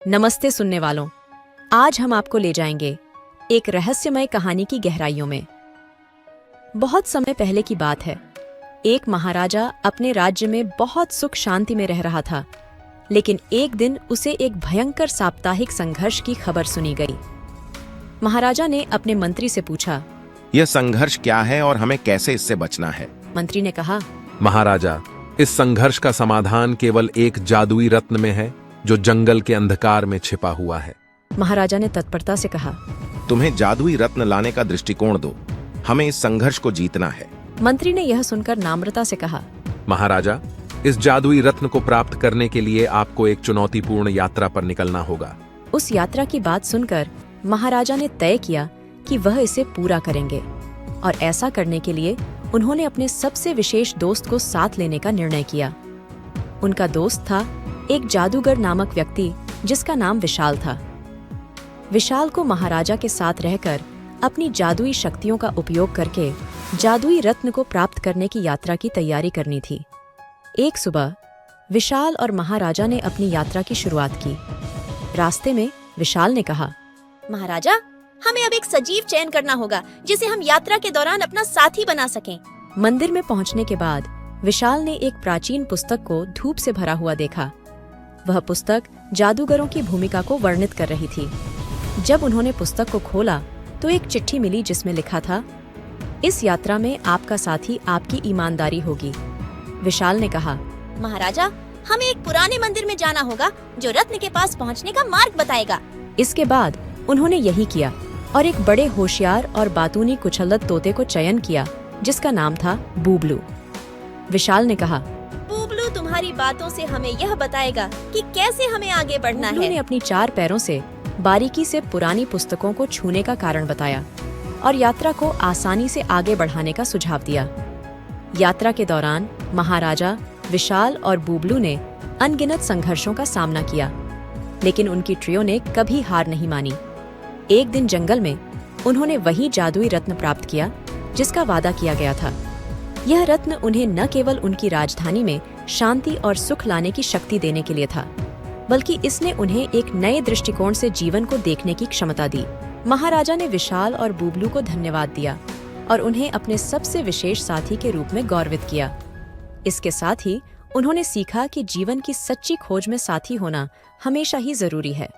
नमस्ते सुनने वालों, आज हम आपको ले जाएंगे एक रहस्यमय कहानी की गहराइयों में। बहुत समय पहले की बात है। एक महाराजा अपने राज्य में बहुत सुख शांति में रह रहा था, लेकिन एक दिन उसे एक भयंकर साप्ताहिक संघर्ष की खबर सुनी गई। महाराजा ने अपने मंत्री से पूछा, यह संघर्ष क्या है और हमें कैसे इससे बचना है? मंत्री ने कहा, महाराजा, इस संघर्ष का समाधान केवल एक जादुई रत्न में है जो जंगल के अंधकार में छिपा हुआ है। महाराजा ने तत्परता से कहा, तुम्हें जादुई रत्न लाने का दृष्टिकोण दो, हमें इस संघर्ष को जीतना है। मंत्री ने यह सुनकर नम्रता से कहा, महाराजा, इस जादुई रत्न को प्राप्त करने के लिए आपको एक चुनौतीपूर्ण यात्रा पर निकलना होगा। उस यात्रा की बात सुनकर महाराजा ने तय किया कि वह इसे पूरा करेंगे, और ऐसा करने के लिए उन्होंने अपने सबसे विशेष दोस्त को साथ लेने का निर्णय किया। उनका दोस्त था एक जादूगर नामक व्यक्ति जिसका नाम विशाल था। विशाल को महाराजा के साथ रहकर अपनी जादुई शक्तियों का उपयोग करके जादुई रत्न को प्राप्त करने की यात्रा की तैयारी करनी थी। एक सुबह विशाल और महाराजा ने अपनी यात्रा की शुरुआत की। रास्ते में विशाल ने कहा, महाराजा, हमें अब एक सजीव चयन करना होगा जिसे हम यात्रा के दौरान अपना साथी बना सकें। मंदिर में पहुंचने के बाद विशाल ने एक प्राचीन पुस्तक को धूप से भरा हुआ देखा। वह पुस्तक जादूगरों की भूमिका को वर्णित कर रही थी। जब उन्होंने पुस्तक को खोला तो एक चिट्ठी मिली जिसमें लिखा था, इस यात्रा में आपका साथी आपकी ईमानदारी होगी। विशाल ने कहा, महाराजा, हमें एक पुराने मंदिर में जाना होगा जो रत्न के पास पहुंचने का मार्ग बताएगा। इसके बाद उन्होंने यही किया और एक बड़े होशियार और बातूनी कुचल्लत तोते को चयन किया जिसका नाम था बूबलू। विशाल ने कहा, बूबलू तुम्हारी बातों से हमें यह बताएगा कि कैसे हमें आगे बढ़ना बूबलू है। ने अपनी 4 पैरों से बारीकी से पुरानी पुस्तकों को छूने का कारण बताया और यात्रा को आसानी से आगे बढ़ाने का सुझाव दिया। यात्रा के दौरान महाराजा, विशाल और बूबलू ने अनगिनत संघर्षों का सामना किया, लेकिन उनकी ट्रियो ने कभी हार नहीं मानी। एक दिन जंगल में उन्होंने वही जादुई रत्न प्राप्त किया जिसका वादा किया गया था। यह रत्न उन्हें न केवल उनकी राजधानी में शांति और सुख लाने की शक्ति देने के लिए था, बल्कि इसने उन्हें एक नए दृष्टिकोण से जीवन को देखने की क्षमता दी। महाराजा ने विशाल और बूबलू को धन्यवाद दिया और उन्हें अपने सबसे विशेष साथी के रूप में गौरवित किया। इसके साथ ही उन्होंने सीखा कि जीवन की सच्ची खोज में साथी होना हमेशा ही जरूरी है।